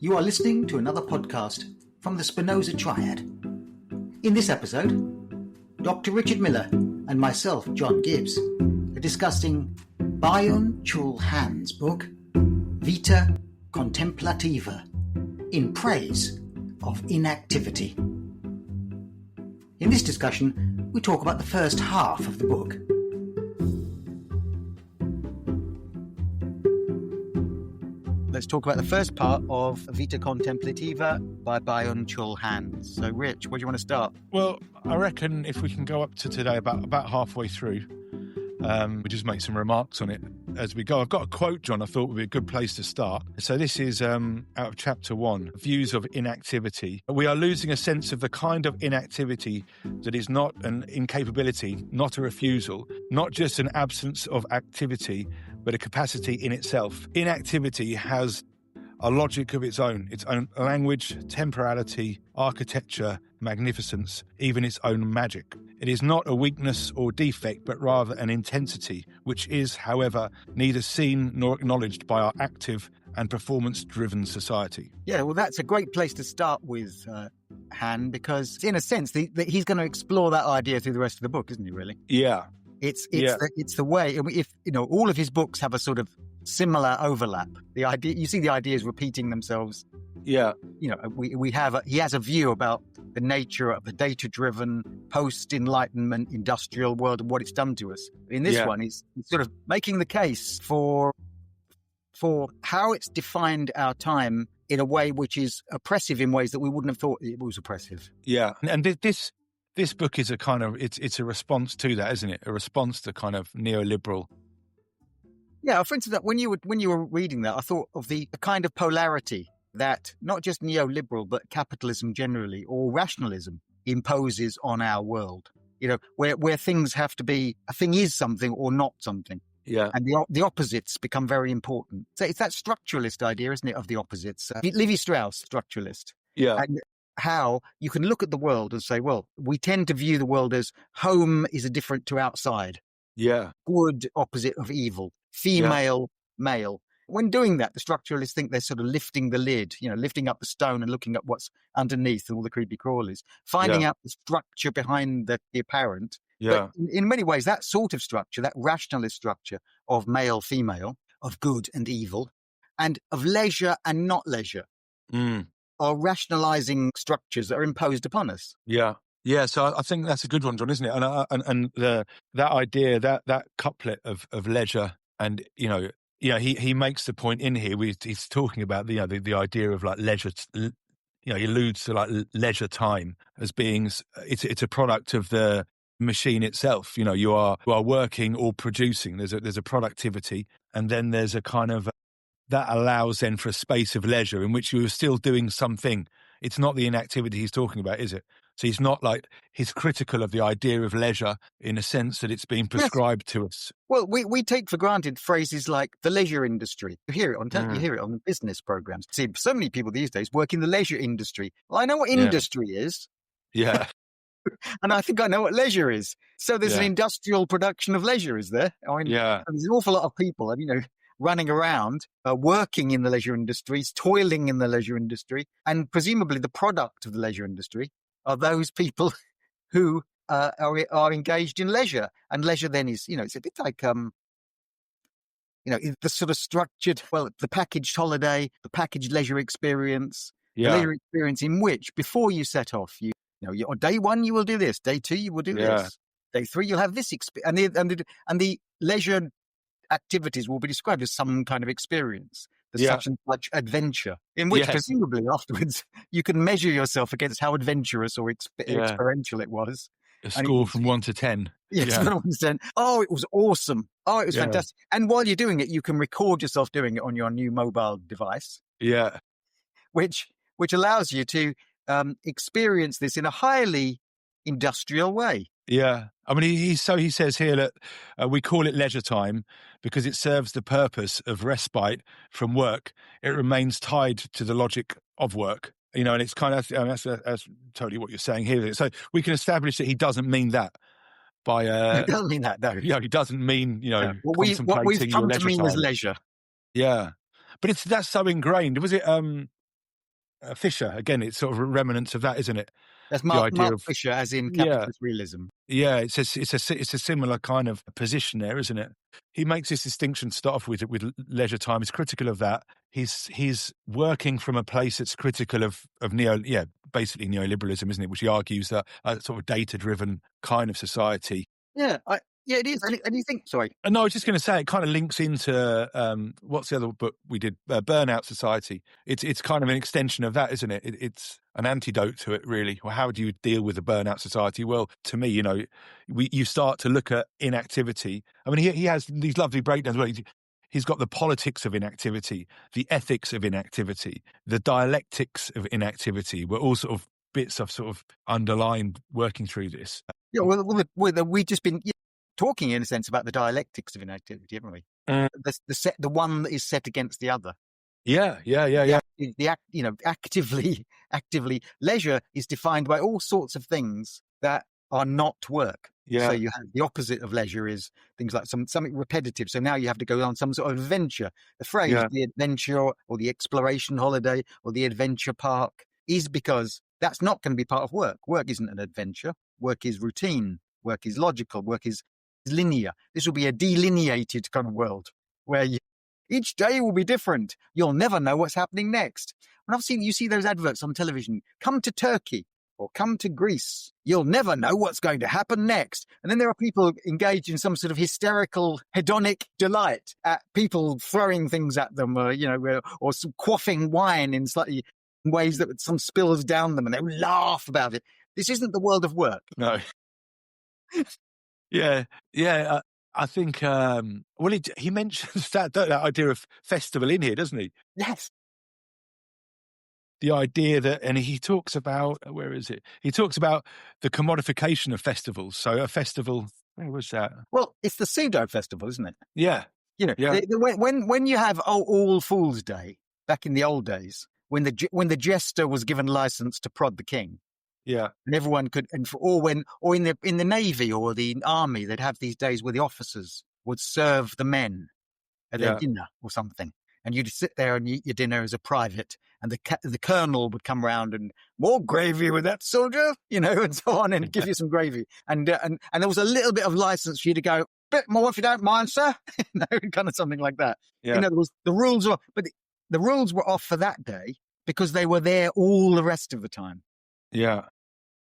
You are listening to another podcast from the Spinoza Triad. In this episode, Dr. Richard Miller and myself, John Gibbs, are discussing Byung-Chul Han's book, Vita Contemplativa, in praise of inactivity. In this discussion, we talk about the first half of the book. Let's talk about the first part of Vita Contemplativa by Byung-Chul Han. So, Rich, where do you want to start? Well, I reckon if we can go up to today about halfway through, we just make some remarks on it as we go. I've got a quote, John, I thought would be a good place to start. So this is out of chapter 1, Views of Inactivity. We are losing a sense of the kind of inactivity that is not an incapability, not a refusal, not just an absence of activity, but a capacity in itself. Inactivity has a logic of its own language, temporality, architecture, magnificence, even its own magic. It is not a weakness or defect, but rather an intensity, which is, however, neither seen nor acknowledged by our active and performance-driven society. Yeah, well, that's a great place to start with, Han, because in a sense, he's going to explore that idea through the rest of the book, isn't he, really? Yeah. It's the way, if, all of his books have a sort of similar overlap. The idea, you see the ideas repeating themselves. Yeah. He has a view about the nature of the data-driven, post-Enlightenment industrial world and what it's done to us. In this one, he's sort of making the case for how it's defined our time in a way which is oppressive in ways that we wouldn't have thought it was oppressive. Yeah. And this book is a kind of, it's a response to that, isn't it? A response to kind of neoliberal. Yeah, for instance, when you were reading that, I thought of the kind of polarity that not just neoliberal, but capitalism generally, or rationalism, imposes on our world. Where things have to be, a thing is something or not something. Yeah. And the opposites become very important. So it's that structuralist idea, isn't it, of the opposites? Levi-Strauss, structuralist. Yeah. And how you can look at the world and say, well, we tend to view the world as home is different to outside. Yeah. Good opposite of evil. Female, male. When doing that, the structuralists think they're sort of lifting the lid, lifting up the stone and looking at what's underneath and all the creepy crawlies, finding out the structure behind the apparent. Yeah. But in many ways, that sort of structure, that rationalist structure of male, female, of good and evil, and of leisure and not leisure, are rationalizing structures that are imposed upon us. Yeah. Yeah, so I think that's a good one, John, isn't it? And that idea, that couplet of leisure, and he makes the point in here. He's talking about the idea of like leisure. He alludes to like leisure time as being it's a product of the machine itself. You are working or producing. There's a productivity, and then there's a kind of that allows then for a space of leisure in which you are still doing something. It's not the inactivity he's talking about, is it? So he's critical of the idea of leisure in a sense that it's being prescribed to us. Well, we take for granted phrases like the leisure industry. You hear it on business programs. See, so many people these days work in the leisure industry. Well, I know what industry is. Yeah. And I think I know what leisure is. So there's an industrial production of leisure, is there? There's an awful lot of people, running around, working in the leisure industries, toiling in the leisure industry, and presumably the product of the leisure industry are those people who are engaged in leisure. And leisure then is, it's a bit like, the sort of structured, the packaged holiday, the packaged leisure experience, the leisure experience in which before you set off, on day 1 you will do this, day 2 you will do this, day 3 you'll have this experience, and the leisure activities will be described as some kind of experience. There's such and such adventure, in which presumably afterwards you can measure yourself against how adventurous or experiential it was. A score from 1 to 10. Yes, 1 to 10. Oh, it was awesome. Oh, it was fantastic. And while you're doing it, you can record yourself doing it on your new mobile device. Yeah. Which allows you to experience this in a highly industrial way. Yeah. I mean, he says here that we call it leisure time because it serves the purpose of respite from work. It remains tied to the logic of work, and it's kind of, that's totally what you're saying here. So we can establish that he doesn't mean that by... He doesn't mean that, no. Yeah, he doesn't mean, what we've come to mean is leisure. Yeah. But that's so ingrained. Was it Fisher. Again, it's sort of remnants of that, isn't it? That's The Mark idea of Fisher, as in Capitalist Realism. Yeah, it's a similar kind of position there, isn't it? He makes this distinction to start off with leisure time. He's critical of that. He's working from a place that's critical of basically neoliberalism, isn't it? Which he argues that a sort of data-driven kind of society. Yeah, it is. And you think, sorry. No, I was just going to say it kind of links into what's the other book we did, Burnout Society. It's kind of an extension of that, isn't it? It's an antidote to it, really. Well, how do you deal with a burnout society? Well, to me, you start to look at inactivity. I mean, he has these lovely breakdowns where he's got the politics of inactivity, the ethics of inactivity, the dialectics of inactivity. We're all sort of bits of sort of underlined working through this. Yeah, well, we've just been talking in a sense about the dialectics of inactivity, haven't we? The one that is set against the other. Yeah. Actively, leisure is defined by all sorts of things that are not work. Yeah. So you have the opposite of leisure is things like something repetitive. So now you have to go on some sort of adventure. The phrase, the adventure or the exploration holiday or the adventure park is because that's not going to be part of work. Work isn't an adventure. Work is routine. Work is logical. Work is linear. This will be a delineated kind of world where each day will be different. You'll never know what's happening next. When you see those adverts on television, come to Turkey or come to Greece. You'll never know what's going to happen next. And then there are people engaged in some sort of hysterical, hedonic delight at people throwing things at them, or some quaffing wine in slightly ways that some spills down them, and they laugh about it. This isn't the world of work. No. Yeah. I think, he mentions that idea of festival in here, doesn't he? Yes. The idea that, and he talks about, where is it? He talks about the commodification of festivals. So a festival, where was that? Well, it's the pseudo festival, isn't it? Yeah. When you have All Fool's Day back in the old days, when the jester was given license to prod the king. Yeah, and everyone could, in the Navy or the Army, they'd have these days where the officers would serve the men at their dinner or something, and you'd sit there and eat your dinner as a private, and the colonel would come round and more gravy with that soldier, and so on, and give you some gravy, and there was a little bit of license for you to go, bit more if you don't mind, sir, kind of something like that. Yeah. The rules were, but the rules were off for that day because they were there all the rest of the time. Yeah.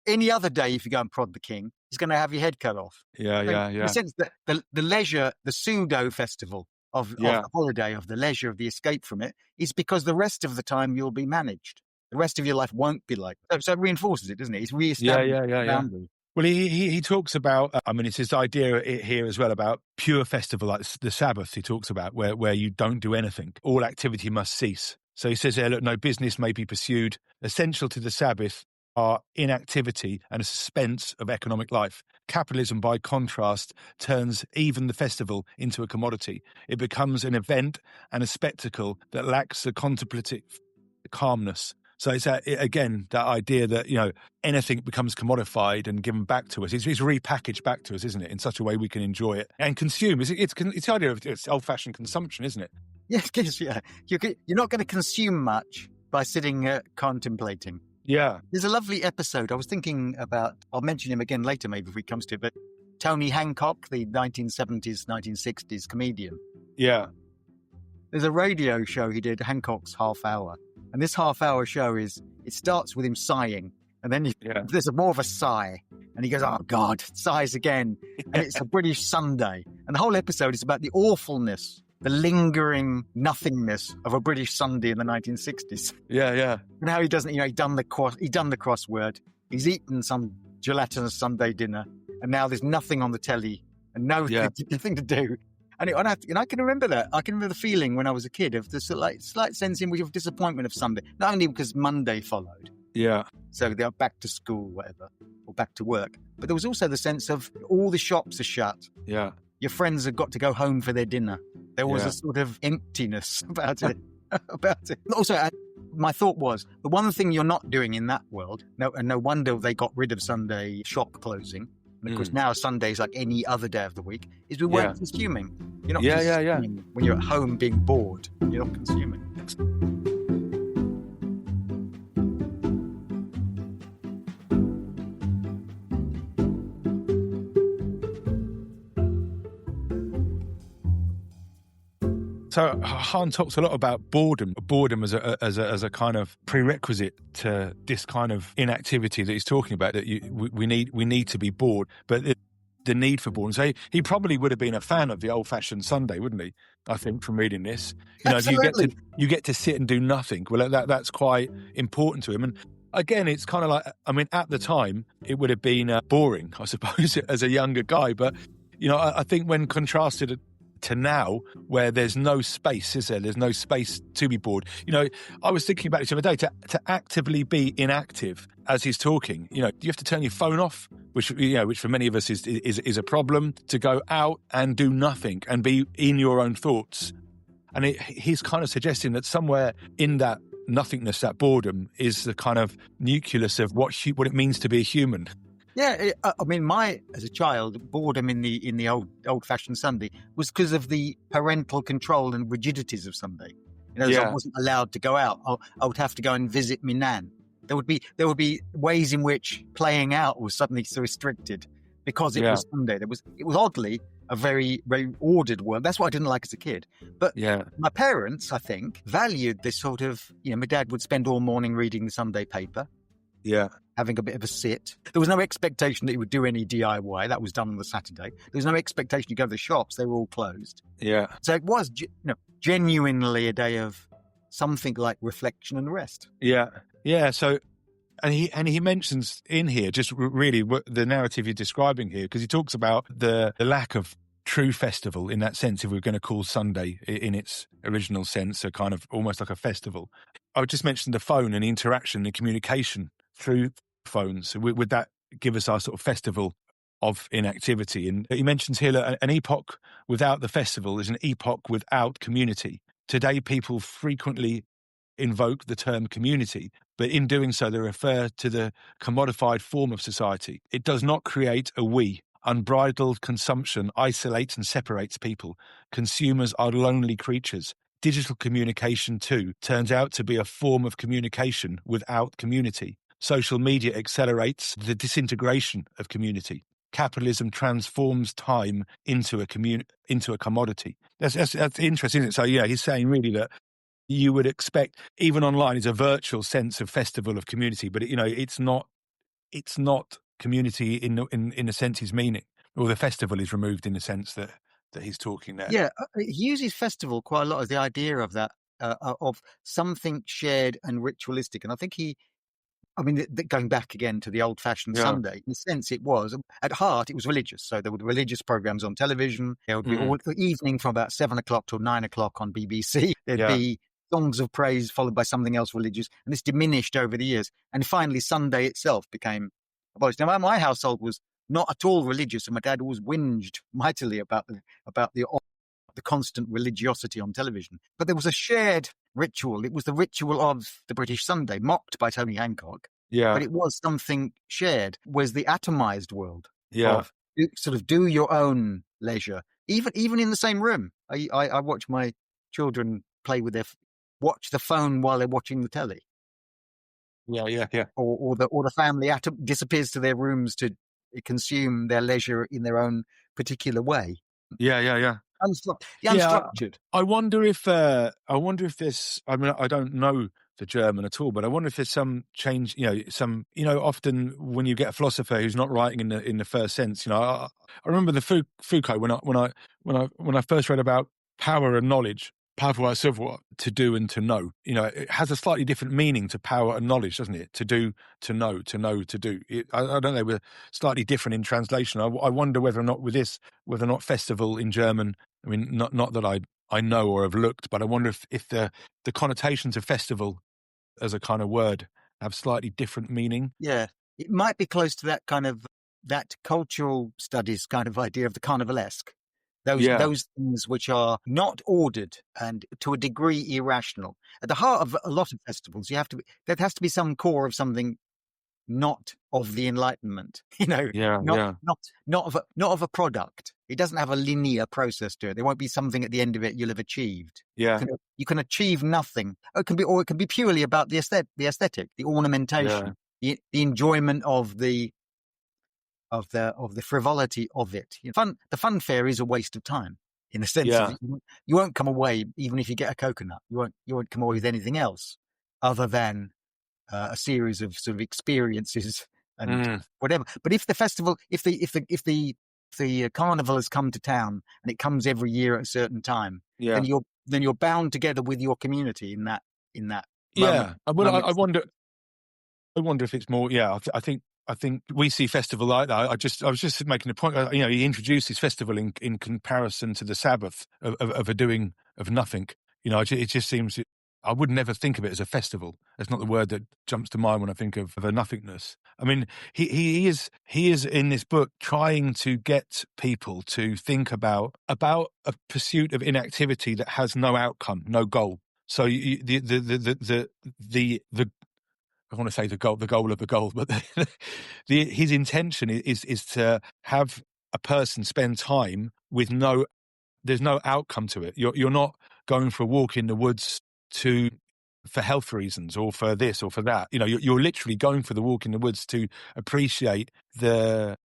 Any other day, if you go and prod the king, he's going to have your head cut off. Yeah. In the sense that the leisure, the pseudo festival of the holiday, of the leisure, of the escape from it, is because the rest of the time you'll be managed. The rest of your life won't be like that. So it reinforces it, doesn't it? It's re-established boundary. Well, he talks about, it's his idea here as well about pure festival, like the Sabbath he talks about, where you don't do anything. All activity must cease. So he says, look, no business may be pursued. Essential to the Sabbath are inactivity and a suspense of economic life. Capitalism, by contrast, turns even the festival into a commodity. It becomes an event and a spectacle that lacks the contemplative calmness. So it's, again, that idea that, anything becomes commodified and given back to us. It's repackaged back to us, isn't it, in such a way we can enjoy it and consume. It's the idea of it's old-fashioned consumption, isn't it? Yes, yeah. You're not going to consume much by sitting contemplating. Yeah. There's a lovely episode I was thinking about. I'll mention him again later, maybe if he comes to it. But Tony Hancock, the 1970s, 1960s comedian. Yeah. There's a radio show he did, Hancock's Half Hour. And this half-hour show it starts with him sighing. And then there's more of a sigh. And he goes, oh, God, sighs again. And it's a British Sunday. And the whole episode is about the awfulness, the lingering nothingness of a British Sunday in the 1960s. Yeah. And how he doesn't, he'd done the crossword. He's eaten some gelatinous Sunday dinner. And now there's nothing on the telly and nothing to do. And I can remember that. I can remember the feeling when I was a kid of the slight sense of disappointment of Sunday. Not only because Monday followed. Yeah. So they're back to school, whatever, or back to work. But there was also the sense of all the shops are shut. Yeah. Your friends have got to go home for their dinner. There was a sort of emptiness about it. Also, my thought was, the one thing you're not doing in that world, no wonder they got rid of Sunday shop closing, and of course now Sunday's like any other day of the week, is we weren't consuming. You're not consuming. When you're at home being bored, you're not consuming. So Hahn talks a lot about boredom as a kind of prerequisite to this kind of inactivity that he's talking about, that we need to be bored, but the need for boredom. So he probably would have been a fan of the old-fashioned Sunday, wouldn't he? I think, from reading this, Absolutely. you get to sit and do nothing. Well, that's quite important to him. And again, it's kind of like, I mean, at the time, it would have been boring, I suppose, as a younger guy. But I think when contrasted to now, where there's no space, is there? There's no space to be bored. I was thinking about it the other day, to actively be inactive as he's talking. You have to turn your phone off, which for many of us is a problem. To go out and do nothing and be in your own thoughts, and he's kind of suggesting that somewhere in that nothingness, that boredom, is the kind of nucleus of what it means to be a human. Yeah, I mean, as a child, boredom in the old-fashioned Sunday was because of the parental control and rigidities of Sunday. I wasn't allowed to go out. I would have to go and visit my nan. There would be ways in which playing out was suddenly so restricted because it was Sunday. It was oddly a very, very ordered world. That's what I didn't like as a kid. But my parents, I think, valued this sort of. My dad would spend all morning reading the Sunday paper. Yeah. Having a bit of a sit. There was no expectation that he would do any DIY. That was done on the Saturday. There was no expectation to go to the shops. They were all closed. Yeah. So it was genuinely a day of something like reflection and rest. Yeah. Yeah. So, and he mentions in here just really what the narrative you're describing here, because he talks about the lack of true festival in that sense, if we're going to call Sunday in its original sense a kind of almost like a festival. I would just mention the phone and interaction and communication through phones. Would that give us our sort of festival of inactivity? And he mentions here that an epoch without the festival is an epoch without community. Today, people frequently invoke the term community, but in doing so, they refer to the commodified form of society. It does not create a we. Unbridled consumption isolates and separates people. Consumers are lonely creatures. Digital communication, too, turns out to be a form of communication without community. Social media accelerates the disintegration of community. Capitalism transforms time into a commodity. That's interesting, isn't it? So, he's saying really that you would expect, even online, is a virtual sense of festival of community, but it's not community in the sense he's meaning, or the festival is removed in the sense that he's talking there. Yeah, he uses festival quite a lot as the idea of that, of something shared and ritualistic. And I think going back again to the old-fashioned Sunday, in a sense it was, at heart, it was religious. So there were religious programs on television. There would be all the evening from about 7 o'clock till 9 o'clock on BBC. There'd be songs of praise followed by something else religious. And this diminished over the years. And finally, Sunday itself became abolished. Now, my household was not at all religious, and my dad always whinged mightily about the constant religiosity on television. But there was a shared ritual. It was the ritual of the British Sunday, mocked by Tony Hancock. Yeah. But it was something shared, was the atomized world. Yeah. Of sort of do your own leisure. Even in the same room. I watch my children play with watch the phone while they're watching the telly. Yeah. Or the family disappears to their rooms to consume their leisure in their own particular way. Yeah. Unstructured. I wonder if this. I mean, I don't know the German at all, but I wonder if there's some change. Often when you get a philosopher who's not writing in the first sense, I remember the Foucault when I first read about power and knowledge. Pouvoir savoir, to do and to know. It has a slightly different meaning to power and knowledge, doesn't it? To do, to know, to do. I don't know, we're slightly different in translation. I wonder whether or not festival in German, I mean, not that I know or have looked, but I wonder if the connotations of festival as a kind of word have slightly different meaning. Yeah, it might be close to that kind of, that cultural studies kind of idea of the carnivalesque. Those things which are not ordered and to a degree irrational. At the heart of a lot of festivals, there has to be some core of something not of the Enlightenment. Not of a product. It doesn't have a linear process to it. There won't be something at the end of it you'll have achieved. Yeah. You can achieve nothing. It can be purely about the aesthetic, the ornamentation, the enjoyment of the frivolity of it. The fun fair is a waste of time. in the sense of you won't come away, even if you get a coconut, you won't come away with anything else other than a series of sort of experiences and whatever. But if the festival, if the carnival has come to town and it comes every year at a certain time, then you're bound together with your community in that moment. I wonder if it's more. Yeah, I think we see festival like that. I was just making a point. He introduced his festival in comparison to the Sabbath of a doing of nothing. It just seems. I would never think of it as a festival. That's not the word that jumps to mind when I think of a nothingness. I mean, he is in this book trying to get people to think about a pursuit of inactivity that has no outcome, no goal. So the I want to say the goal of the goal, but his intention is to have a person spend time with there's no outcome to it. You're not going for a walk in the woods for health reasons or for this or for that. You're literally going for the walk in the woods to appreciate the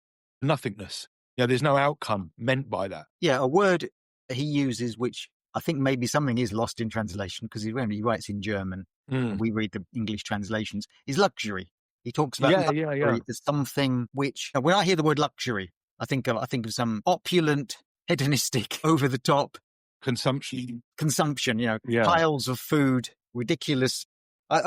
nothingness. There's no outcome meant by that. Yeah, a word he uses, which I think maybe something is lost in translation because he writes in German and we read the English translations, is luxury. He talks about luxury as something which, when I hear the word luxury, I think of some opulent, hedonistic, over the top consumption, piles of food, ridiculous. I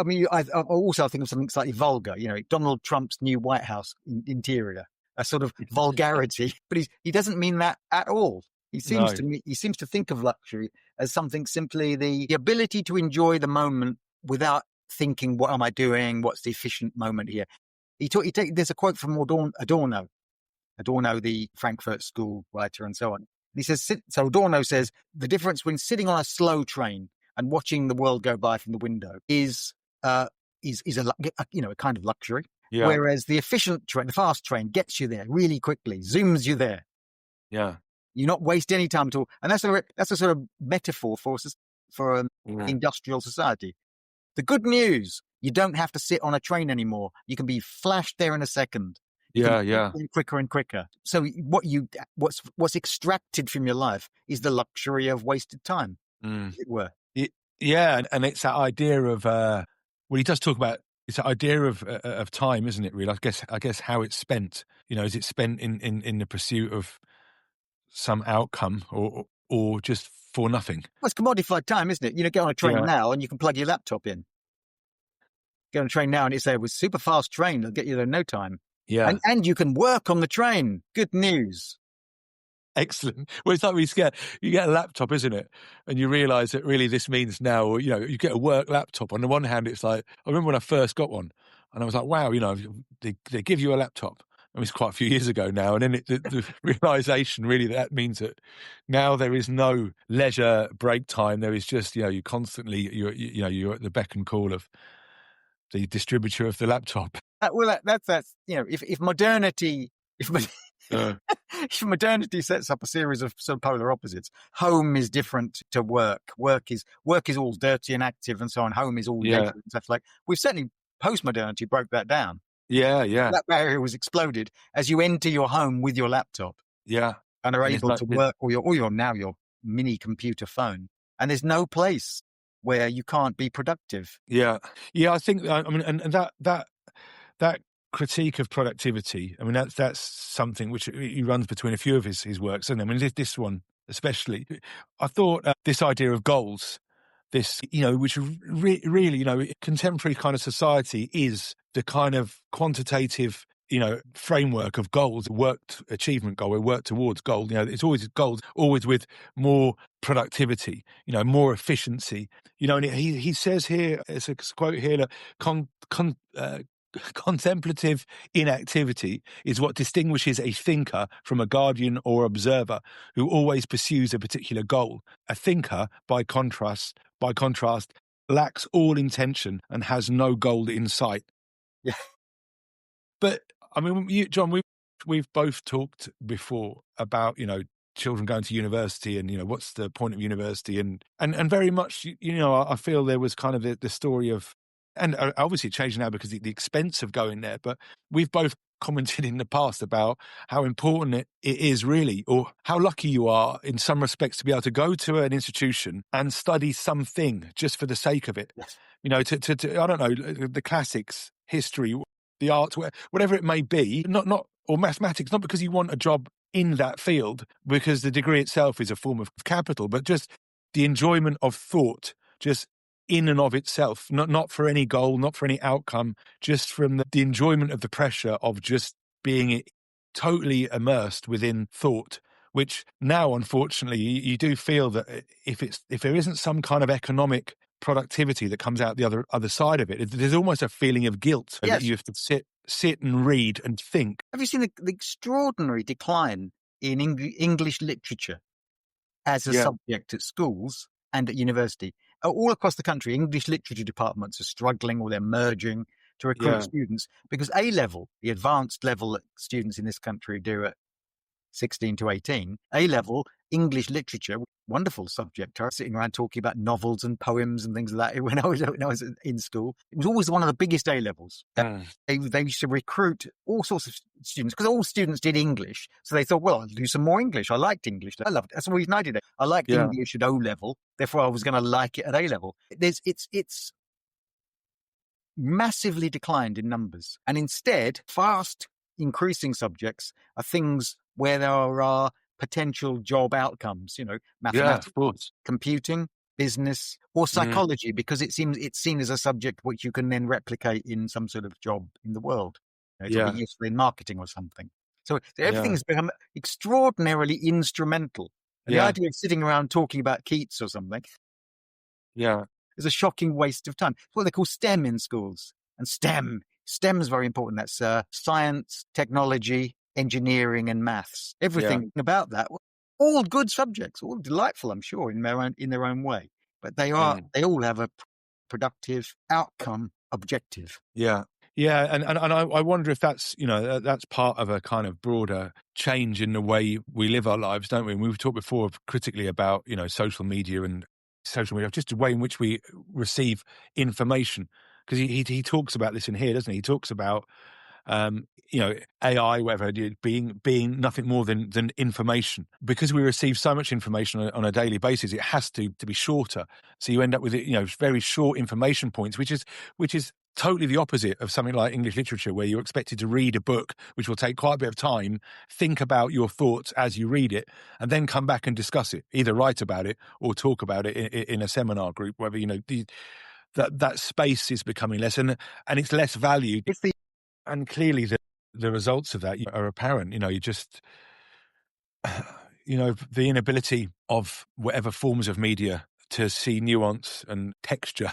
also think of something slightly vulgar, Donald Trump's new White House interior, a sort of vulgarity, but he doesn't mean that at all. He seems to think of luxury as something simply the ability to enjoy the moment without thinking, what am I doing? What's the efficient moment here? There's a quote from Adorno, the Frankfurt School writer and so on. He says, so Adorno says, the difference between sitting on a slow train and watching the world go by from the window is a kind of luxury. Yeah. Whereas the efficient train, the fast train, gets you there really quickly, zooms you there. Yeah. You not waste any time at all. And that's a sort of metaphor for industrial society. The good news, you don't have to sit on a train anymore. You can be flashed there in a second. Quicker and quicker. So what's extracted from your life is the luxury of wasted time, as it were. Yeah, and it's that idea of he does talk about it's that idea of time, isn't it? Really, I guess how it's spent. Is it spent in the pursuit of some outcome or just for nothing? Well, it's commodified time, isn't it? Get on a train now and you can plug your laptop in. Get on a train now and it's a super fast train. It'll get you there in no time. Yeah. And you can work on the train. Good news. Excellent. Well, it's like you get a laptop, isn't it? And you realise that really this means now, you get a work laptop. On the one hand, it's like, I remember when I first got one and I was like, wow, they give you a laptop. I mean, it's quite a few years ago now. And then the realisation really that means that now there is no leisure break time. There is just, you're at the beck and call of the distributor of the laptop. That's if modernity if modernity sets up a series of sort of polar opposites, home is different to work. Work is all dirty and active and so on. Home is all leisure and stuff like. We've certainly postmodernity broke that down. Yeah. That barrier was exploded as you enter your home with your laptop. Yeah, and are able to work or your mini computer phone. And there's no place where you can't be productive. Yeah. I think and that critique of productivity. I mean, that's something which he runs between a few of his works. And I mean, this one especially. I thought this idea of goals, which really, contemporary kind of society is the kind of quantitative, framework of goals, worked achievement goal, or work towards goal. It's always goals, always with more productivity, more efficiency. And he says here, it's a quote here that contemplative inactivity is what distinguishes a thinker from a guardian or observer who always pursues a particular goal. A thinker, by contrast, lacks all intention and has no goal in sight. Yeah. But I mean, John, we've both talked before about, children going to university and, what's the point of university and very much, I feel there was kind of the story of, and obviously it changed now because the expense of going there, but we've both commented in the past about how important it is really, or how lucky you are in some respects to be able to go to an institution and study something just for the sake of it. Yes. You know, to I don't know, the classics, history, the arts, whatever it may be, or mathematics, not because you want a job in that field, because the degree itself is a form of capital, but just the enjoyment of thought, just in and of itself, not for any goal, not for any outcome, just from the enjoyment of the pressure of just being totally immersed within thought, which now, unfortunately, you do feel that if there isn't some kind of economic productivity that comes out the other side of it, there's almost a feeling of guilt that you have to sit and read and think. Have you seen the extraordinary decline in English literature as a subject at schools and at university? All across the country, English literature departments are struggling, or they're merging to recruit students, because A-level, the advanced level that students in this country do at 16 to 18, A-level English literature, wonderful subject. I was sitting around talking about novels and poems and things like that when I was in school. It was always one of the biggest A-levels. They used to recruit all sorts of students, because all students did English. So they thought, well, I'll do some more English. I liked English. I loved it. That's the reason I did it. I liked English at O-level. Therefore, I was going to like it at A-level. It's massively declined in numbers. And instead, fast increasing subjects are things where there are potential job outcomes, mathematics, computing, business, or psychology, because it's seen as a subject which you can then replicate in some sort of job in the world. It'll be useful in marketing or something. So everything has become extraordinarily instrumental. And the idea of sitting around talking about Keats or something is a shocking waste of time. It's what they call STEM in schools. And STEM is very important. That's science, technology, engineering, and maths. Everything about that, all good subjects, all delightful, I'm sure, in their own way. But they all have a productive outcome objective. Yeah, and I wonder if that's that's part of a kind of broader change in the way we live our lives, don't we? And we've talked before critically about social media, just the way in which we receive information. Because he talks about this in here, doesn't he? He talks about AI, whatever, being nothing more than information. Because we receive so much information on a daily basis, it has to be shorter. So you end up with very short information points, which is totally the opposite of something like English literature, where you're expected to read a book, which will take quite a bit of time, think about your thoughts as you read it, and then come back and discuss it, either write about it or talk about it in a seminar group, whether that space is becoming less, and it's less valued. And clearly the results of that are apparent. You just, the inability of whatever forms of media to see nuance and texture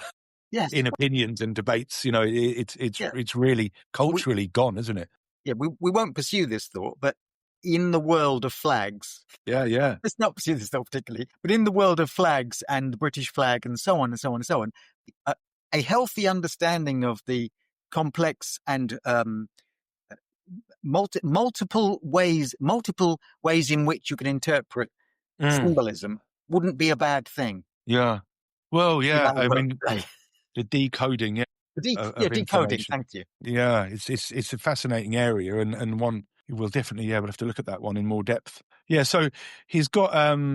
in opinions and debates. It's really culturally gone, isn't it? Yeah, we won't pursue this thought, but in the world of flags. Let's not pursue this thought particularly, but in the world of flags and the British flag and so on and so on and so on, a healthy understanding of the complex and multiple ways in which you can interpret symbolism wouldn't be a bad thing. Yeah. Well, yeah. I mean, the decoding. Decoding. Thank you. Yeah, it's a fascinating area, and one we'll definitely we'll have to look at that one in more depth. Yeah, so he's got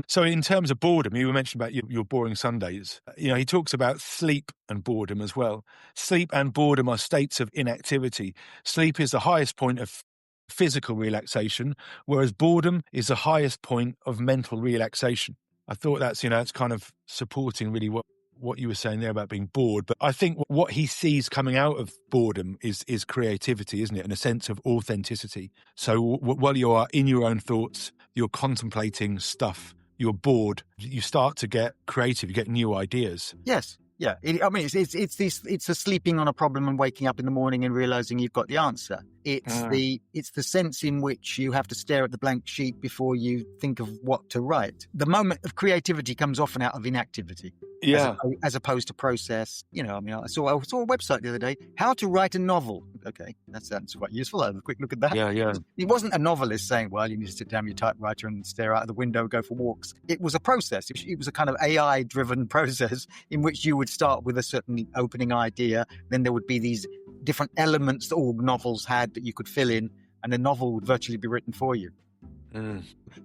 so in terms of boredom, you were mentioning about your boring Sundays. He talks about sleep and boredom as well. Sleep and boredom are states of inactivity. Sleep is the highest point of physical relaxation, whereas boredom is the highest point of mental relaxation. I thought that's it's kind of supporting really what you were saying there about being bored. But I think what he sees coming out of boredom is creativity, isn't it? And a sense of authenticity. So while you are in your own thoughts, you're contemplating stuff, you're bored, you start to get creative, you get new ideas. Yes. Yeah. It's a sleeping on a problem and waking up in the morning and realizing you've got the answer. It's the sense in which you have to stare at the blank sheet before you think of what to write. The moment of creativity comes often out of inactivity. Yeah. As opposed to process. I saw a website the other day, how to write a novel. Okay, that sounds quite useful. I'll have a quick look at that. Yeah. It wasn't a novelist saying, well, you need to sit down your typewriter and stare out of the window, go for walks. It was a process. It was a kind of AI-driven process in which you would start with a certain opening idea. Then there would be these different elements that all novels had that you could fill in and a novel would virtually be written for you.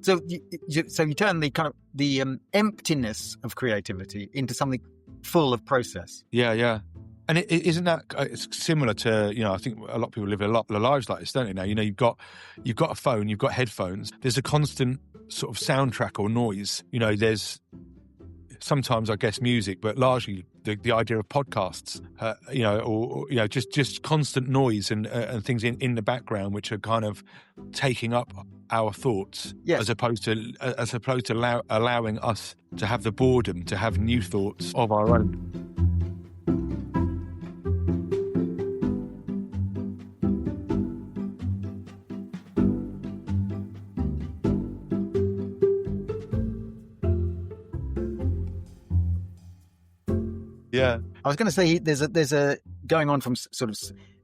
So you turn the kind of the emptiness of creativity into something full of process. Yeah. And isn't that it's similar to, I think a lot of people live a lot of lives like this, don't they? Now, you've got a phone, you've got headphones. There's a constant sort of soundtrack or noise. There's sometimes, I guess, music, but largely the idea of podcasts. Or just constant noise and things in the background, which are kind of taking up our thoughts, yes, as opposed to allowing us to have the boredom to have new thoughts of our own. Yeah, I was going to say there's a going on from sort of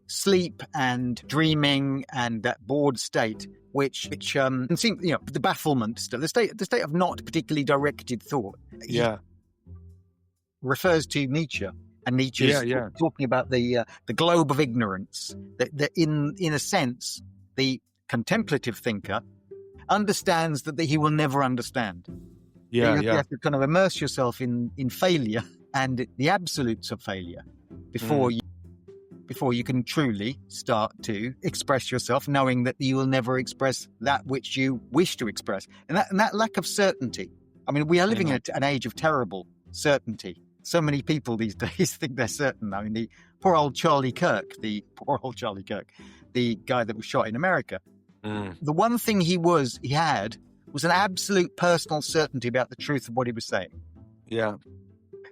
sleep and dreaming and that bored state, which can seem, the bafflement, the state of not particularly directed thought. Yeah, refers to Nietzsche, and Nietzsche's talking about the globe of ignorance. That in a sense, the contemplative thinker understands that he will never understand. Yeah, you have to kind of immerse yourself in failure and the absolutes of failure before you can truly start to express yourself, knowing that you will never express that which you wish to express. And that lack of certainty. I mean, we are living in an age of terrible certainty. So many people these days think they're certain. I mean, the poor old Charlie Kirk, the guy that was shot in America. The one thing he had was an absolute personal certainty about the truth of what he was saying. Yeah.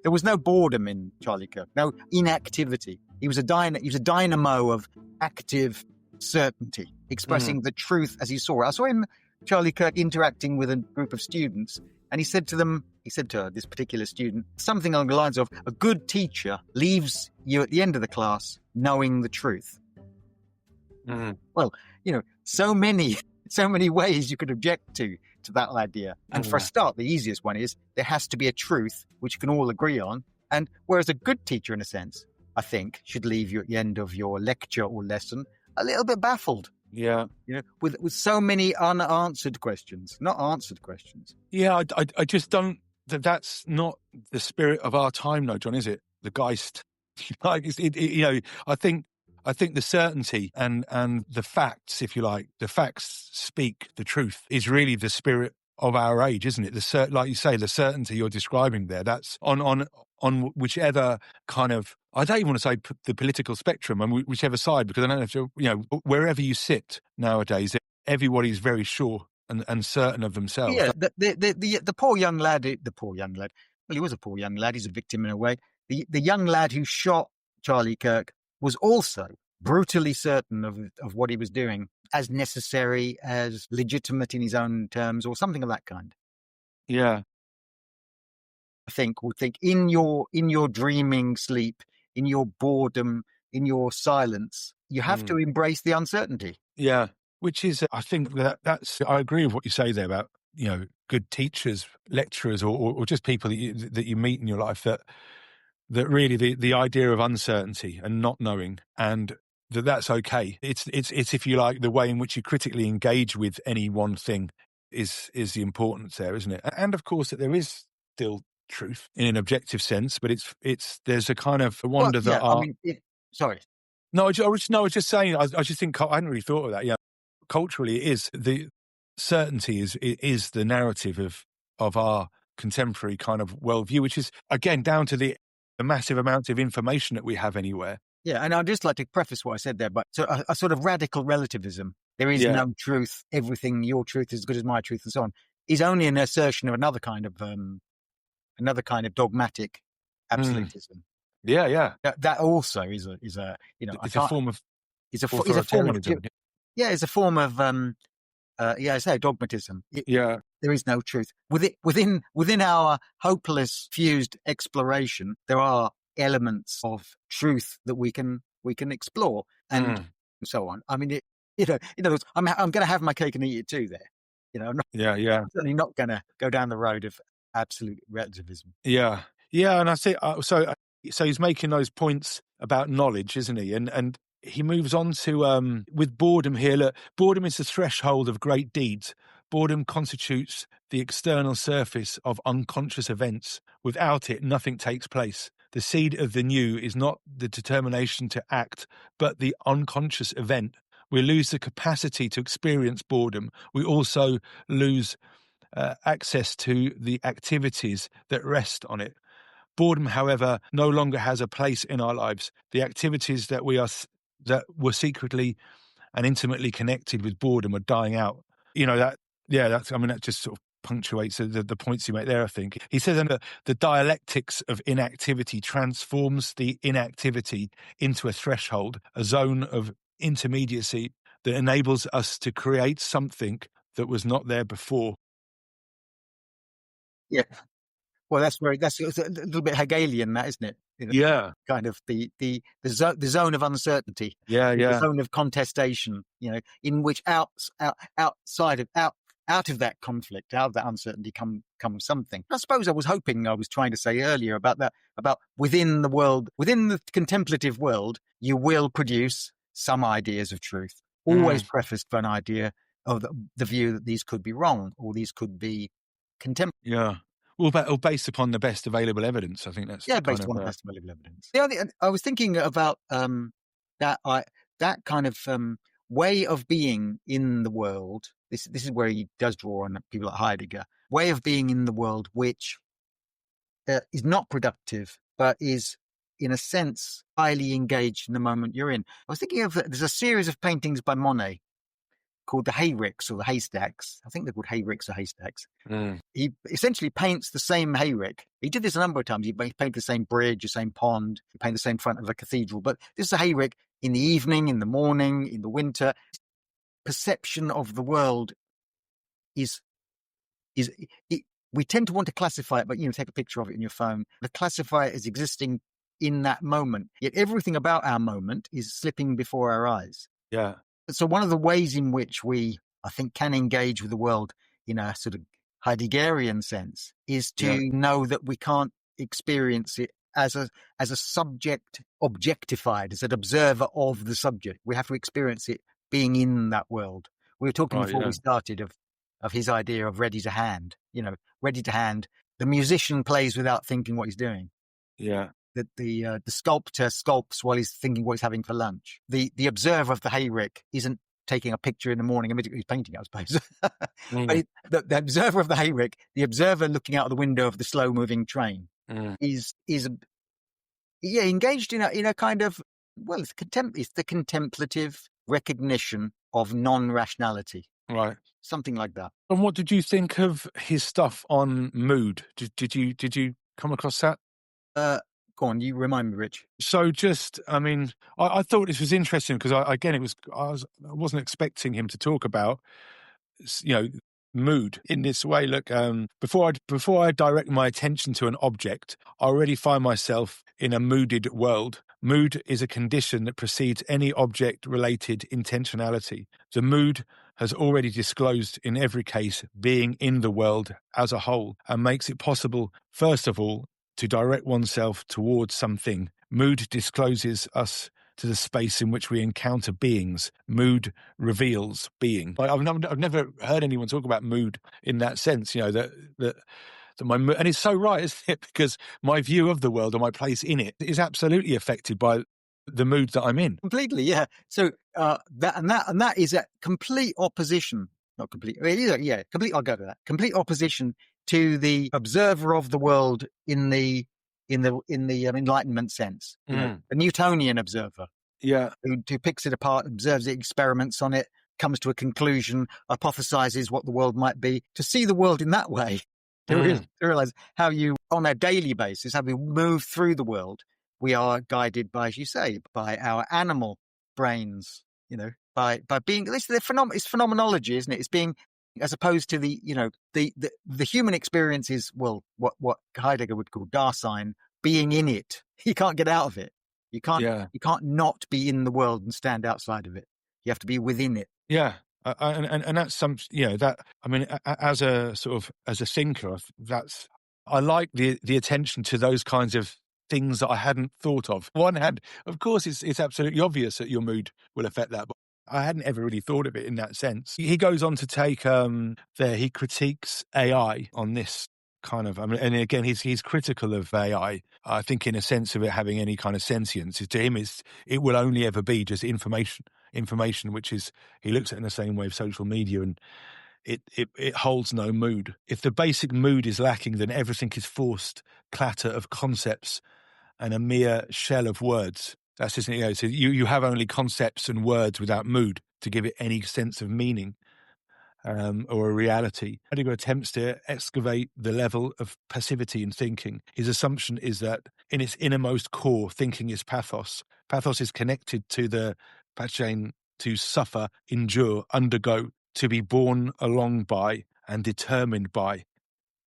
There was no boredom in Charlie Kirk, no inactivity. He was a dynamo of active certainty, expressing the truth as he saw it. I saw him, Charlie Kirk, interacting with a group of students, and he said to this particular student, something along the lines of, a good teacher leaves you at the end of the class knowing the truth. Well, so many ways you could object to that idea. And for a start, the easiest one is there has to be a truth which you can all agree on. And whereas a good teacher, in a sense, I think, should leave you at the end of your lecture or lesson a little bit baffled. Yeah. With so many unanswered questions, not answered questions. Yeah, I just don't, that's not the spirit of our time, though, John, is it? The Geist. I think the certainty and the facts, if you like, the facts speak the truth, is really the spirit of our age, isn't it? Like you say, the certainty you're describing there, that's on whichever kind of, I don't even want to say the political spectrum, and whichever side, because I don't know if wherever you sit nowadays, everybody's very sure and certain of themselves. Yeah, the poor young lad. Well, he was a poor young lad. He's a victim in a way. The young lad who shot Charlie Kirk was also brutally certain of what he was doing, as necessary, as legitimate in his own terms, or something of that kind. Yeah. Would think in your dreaming sleep, in your boredom, in your silence, you have to embrace the uncertainty. Yeah, which is, I think that's, I agree with what you say there about, good teachers, lecturers, or just people that you meet in your life, that really the idea of uncertainty and not knowing, and that's okay. It's if you like, the way in which you critically engage with any one thing is the importance there, isn't it? And of course that there is still truth in an objective sense, but there's a kind of wonder sorry. No, I was just saying. I just think I hadn't really thought of that. Yeah, culturally, it is the certainty is the narrative of our contemporary kind of worldview, which is again down to the massive amounts of information that we have anywhere. Yeah, and I'd just like to preface what I said there, but so a sort of radical relativism. There is no truth. Everything, your truth is as good as my truth, and so on, is only an assertion of another kind of dogmatic absolutism. Yeah. That also is a it's a form of it's a form of I say dogmatism. There is no truth within our hopeless fused exploration. There are elements of truth that we can explore and so on. I mean, in other words, I'm going to have my cake and eat it too. There, I'm certainly not going to go down the road of absolute relativism. Yeah, and I say so he's making those points about knowledge, isn't he? And he moves on to, with boredom here, look, boredom is the threshold of great deeds. Boredom constitutes the external surface of unconscious events. Without it, nothing takes place. The seed of the new is not the determination to act, but the unconscious event. We lose the capacity to experience boredom. We also lose access to the activities that rest on it. Boredom, however, no longer has a place in our lives. The activities that were secretly and intimately connected with boredom are dying out. That just sort of punctuates the points you make there, I think. He says that the dialectics of inactivity transforms the inactivity into a threshold, a zone of intermediacy that enables us to create something that was not there before. Yeah. Well, that's a little bit Hegelian, that, isn't it? Yeah. Kind of the zone of uncertainty. Yeah. The zone of contestation, in which out of that conflict, out of that uncertainty comes something. I suppose I was trying to say earlier about within the world, within the contemplative world, you will produce some ideas of truth, always prefaced by an idea of the view that these could be wrong or these could be contemplative. Yeah. Well, based upon the best available evidence, I think that's based on the best available evidence. I was thinking about that kind of way of being in the world. This is where he does draw on people like Heidegger. Way of being in the world, which is not productive, but is, in a sense, highly engaged in the moment you're in. I was thinking of there's a series of paintings by Monet called the hayricks or the haystacks. I think they're called hayricks or haystacks. He essentially paints the same hayrick. He did this a number of times. He painted the same bridge, the same pond, he painted the same front of a cathedral. But this is a hayrick in the evening, in the morning, in the winter. Perception of the world we tend to want to classify it, but take a picture of it in your phone. To classify it as existing in that moment. Yet everything about our moment is slipping before our eyes. Yeah. So one of the ways in which we, I think, can engage with the world in a sort of Heideggerian sense is to know that we can't experience it as a subject objectified, as an observer of the subject. We have to experience it being in that world. We were talking before we started of his idea of ready to hand. Ready to hand. The musician plays without thinking what he's doing. Yeah. That the sculptor sculpts while he's thinking what he's having for lunch. The observer of the hayrick isn't taking a picture in the morning immediately he's painting, I suppose. But the observer of the hayrick, the observer looking out of the window of the slow-moving train, is engaged in a kind of, well, it's the contemplative recognition of non-rationality. Right. Something like that. And what did you think of his stuff on mood? Did you come across that? Go on, you remind me, Rich. So I thought this was interesting because I wasn't expecting him to talk about, mood in this way. Look, before I direct my attention to an object, I already find myself in a mooded world. Mood is a condition that precedes any object-related intentionality. The mood has already disclosed in every case being in the world as a whole and makes it possible, first of all, to direct oneself towards something. Mood discloses us to the space in which we encounter beings. Mood reveals being. I've never heard anyone talk about mood in that sense, that my mood, and it's so right, isn't it? Because my view of the world or my place in it is absolutely affected by the mood that I'm in. Completely, yeah. So that is a complete opposition. Not complete. Complete. I'll go to that. Complete opposition to the observer of the world in the Enlightenment sense. The Newtonian observer. Yeah. Who picks it apart, observes it, experiments on it, comes to a conclusion, hypothesizes what the world might be. To see the world in that way, to realize how you, on a daily basis, how we move through the world, we are guided by, as you say, by our animal brains, by being, it's phenomenology, isn't it? It's being, as opposed to the human experience is, well, what Heidegger would call Dasein, being in it. You can't get out of it. You can't not be in the world and stand outside of it. You have to be within it. Yeah. And that's some, as a thinker, I like the attention to those kinds of things that I hadn't thought of. On one hand, of course, it's absolutely obvious that your mood will affect that, but I hadn't ever really thought of it in that sense. He goes on to take he critiques AI on this kind of, and again, he's critical of AI. I think in a sense of it having any kind of sentience. To him, it will only ever be just information, which is, he looks at it in the same way of social media, and it holds no mood. If the basic mood is lacking, then everything is forced clatter of concepts and a mere shell of words. That's just, so you have only concepts and words without mood to give it any sense of meaning or a reality. Heidegger attempts to excavate the level of passivity in thinking. His assumption is that in its innermost core, thinking is pathos. Pathos is connected to the pachein, to suffer, endure, undergo, to be borne along by and determined by.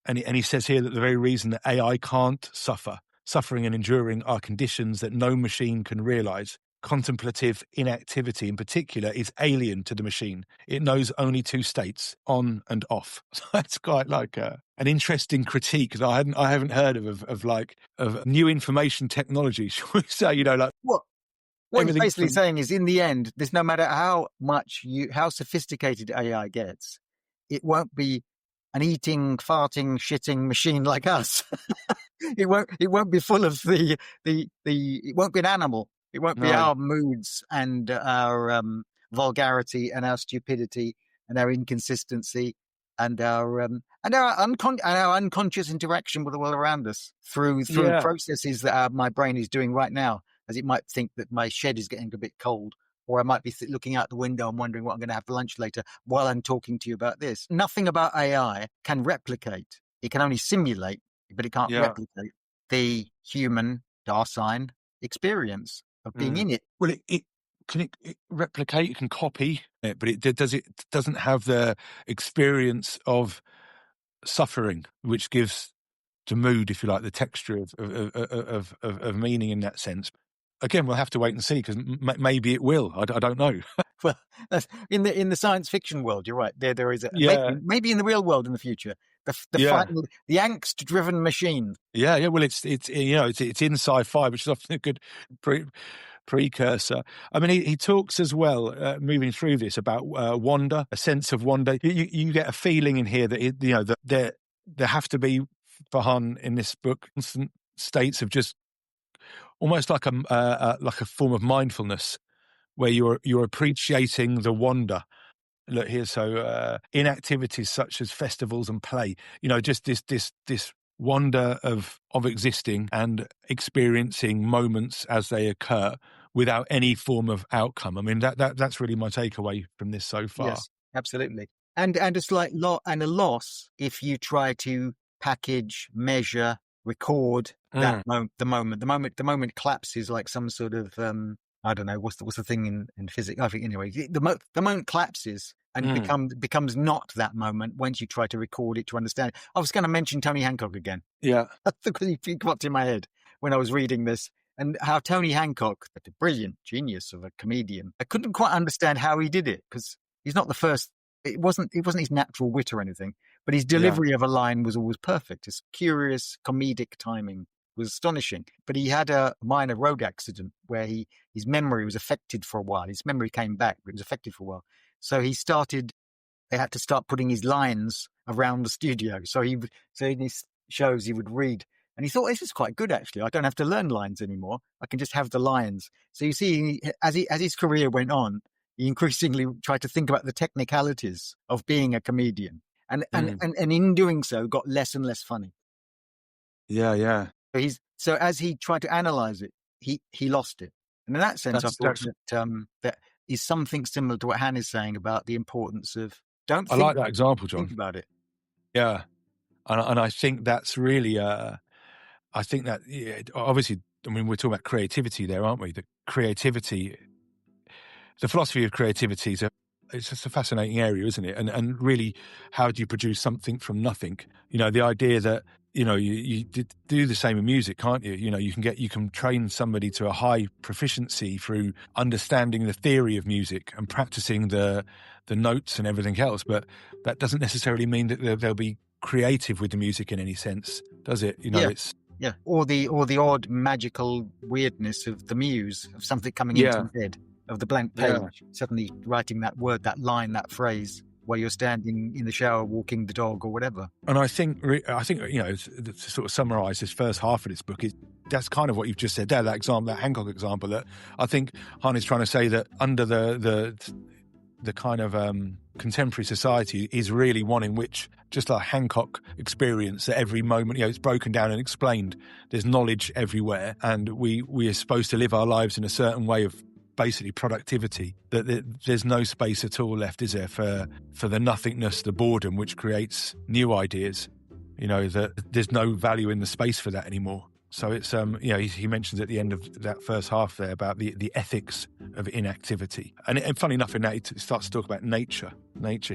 And he says here that the very reason that AI can't suffer, suffering and enduring are conditions that no machine can realize. Contemplative inactivity in particular is alien to the machine. It knows only two states, on and off. So that's quite like an interesting critique that I haven't heard of new information technology, shall we say, like what he's basically saying is, in the end, there's no matter how sophisticated AI gets, it won't be an eating, farting, shitting machine like us. It won't be full of it won't be an animal. It won't be our moods and our vulgarity and our stupidity and our inconsistency and our unconscious interaction with the world around us through processes that my brain is doing right now, as it might think that my shed is getting a bit cold, or I might be looking out the window and wondering what I'm going to have for lunch later while I'm talking to you about this. Nothing about AI can replicate. It can only simulate, but it can't replicate the human Dasein experience of being in it. Well, it can replicate, it can copy it, but it doesn't have the experience of suffering, which gives the mood, if you like, the texture of meaning in that sense. Again, we'll have to wait and see, because maybe it will. I don't know. Well, that's, in the science fiction world, you're right. There is maybe in the real world in the future, the angst-driven machine. Yeah. Well, it's in sci-fi, which is often a good precursor. I mean, he talks as well, moving through this, about wonder, a sense of wonder. You get a feeling in here that that there have to be, for Han in this book, constant states of just almost like a form of mindfulness, where you're appreciating the wonder. Look here, so in activities such as festivals and play, just this wonder of existing and experiencing moments as they occur without any form of outcome. I mean, that's really my takeaway from this so far. Yes, absolutely. And a slight loss if you try to package, measure, record that the moment collapses like some sort of I don't know what's the thing in physics. I think anyway, the moment collapses and becomes not that moment once you try to record it to understand it. I was going to mention Tony Hancock again. Yeah, he popped in my head when I was reading this, and how Tony Hancock, the brilliant genius of a comedian, I couldn't quite understand how he did it, because he's not the first. It wasn't his natural wit or anything, but his delivery of a line was always perfect. His curious comedic timing was astonishing. But he had a minor road accident where his memory was affected for a while. His memory came back, but it was affected for a while. So they had to start putting his lines around the studio. So in his shows he would read, and he thought, this is quite good actually. I don't have to learn lines anymore. I can just have the lines. So you see, as his career went on, he increasingly tried to think about the technicalities of being a comedian, and in doing so, got less and less funny. Yeah. So as he tried to analyze it, he lost it, and in that sense, I thought that is something similar to what Han is saying about the importance of don't. I like that example, John. Think about it. Yeah, and I think that's really. I think that obviously, I mean, we're talking about creativity there, aren't we? The philosophy of creativity it's just a fascinating area, isn't it? And really, how do you produce something from nothing? The idea that you do the same in music, can't you? You can train somebody to a high proficiency through understanding the theory of music and practicing the notes and everything else, but that doesn't necessarily mean that they'll be creative with the music in any sense, does it? Yeah, or the odd magical weirdness of the muse, of something coming into your head, of the blank page, suddenly writing that word, that line, that phrase, while you're standing in the shower, walking the dog or whatever. And I think to sort of summarise this first half of this book, that's kind of what you've just said there, that example, that Hancock example, that I think Han is trying to say that under the kind of contemporary society is really one in which, just like Hancock experience, at every moment, it's broken down and explained. There's knowledge everywhere, and we are supposed to live our lives in a certain way of basically productivity, that there's no space at all left, is there, for the nothingness, the boredom, which creates new ideas. That there's no value in the space for that anymore. So it's he mentions at the end of that first half there about the ethics of inactivity, and funny enough, in that it starts to talk about nature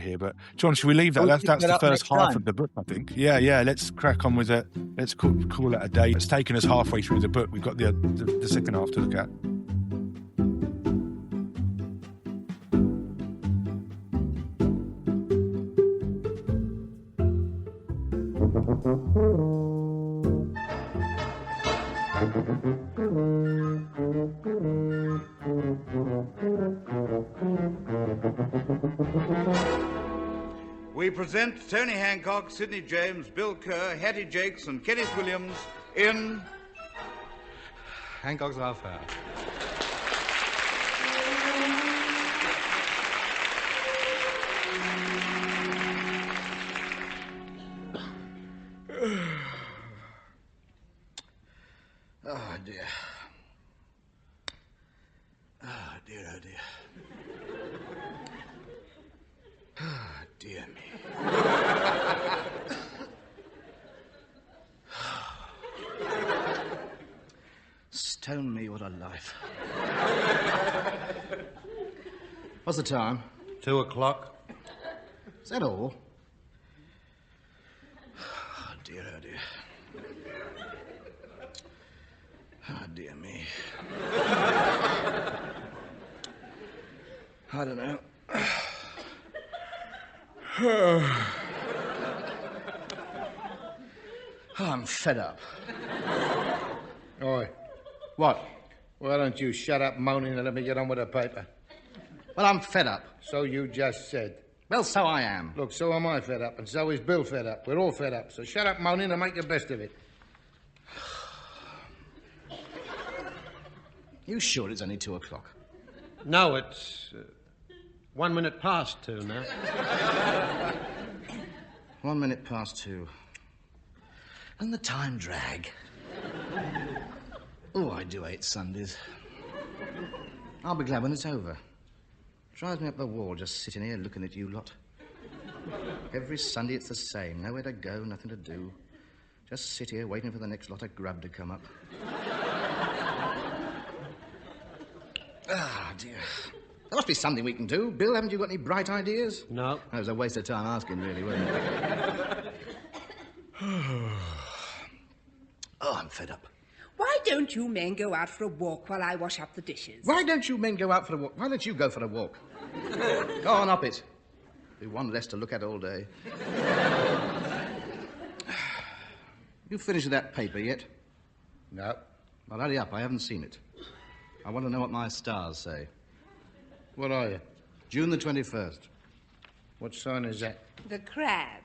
here. But John, should we leave that? That's the first half of the book, I think. Yeah. Let's crack on with it. Let's call it a day. It's taken us halfway through the book. We've got the second half to look at. We present Tony Hancock, Sidney James, Bill Kerr, Hattie Jakes, and Kenneth Williams in Hancock's Half Hour. Oh, dear. Oh, dear, oh, dear. Oh, dear me. Stone me, what a life. What's the time? 2 o'clock. Is that all? Oh, dear, oh, dear. Oh, dear me. I don't know. Oh, I'm fed up. Oi. What? Why don't you shut up moaning and let me get on with the paper? Well, I'm fed up. So you just said. Well, so I am. Look, so am I fed up, and so is Bill fed up. We're all fed up, so shut up moaning and make the best of it. You sure it's only 2 o'clock? No, it's 1 minute past 2 now. 1 minute past 2. And the time drag. Oh, I do hate Sundays. I'll be glad when it's over. Drives me up the wall just sitting here looking at you lot. Every Sunday it's the same. Nowhere to go, nothing to do. Just sit here waiting for the next lot of grub to come up. Ah, dear. There must be something we can do. Bill, haven't you got any bright ideas? No. That was a waste of time asking, really, wasn't it? Oh, I'm fed up. Why don't you men go out for a walk while I wash up the dishes? Why don't you men go out for a walk? Why don't you go for a walk? Go on up it. Be one less to look at all day. You finished with that paper yet? No. Well, hurry up. I haven't seen it. I want to know what my stars say. What are you? June the 21st. What sign is that? The crab.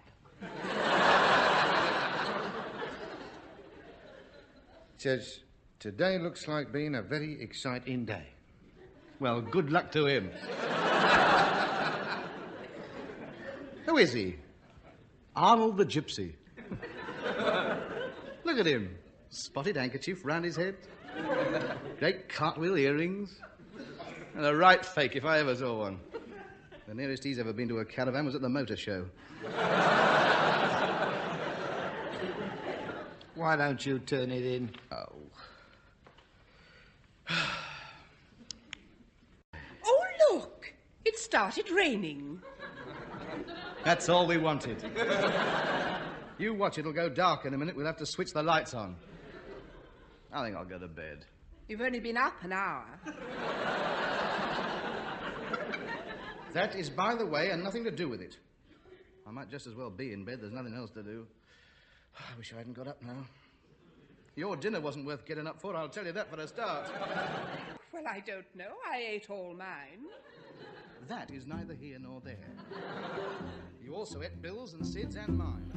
It says, today looks like being a very exciting day. Well, good luck to him. Who is he? Arnold the Gypsy. Look at him. Spotted handkerchief round his head. Great cartwheel earrings. And a right fake if I ever saw one. The nearest he's ever been to a caravan was at the motor show. Why don't you turn it in? Oh. Oh, look! It started raining. That's all we wanted. You watch, it'll go dark in a minute. We'll have to switch the lights on. I think I'll go to bed. You've only been up an hour. That is, by the way, and nothing to do with it. I might just as well be in bed. There's nothing else to do. I wish I hadn't got up now. Your dinner wasn't worth getting up for, I'll tell you that for a start. Well, I don't know. I ate all mine. That is neither here nor there. You also ate Bill's and Sid's and mine.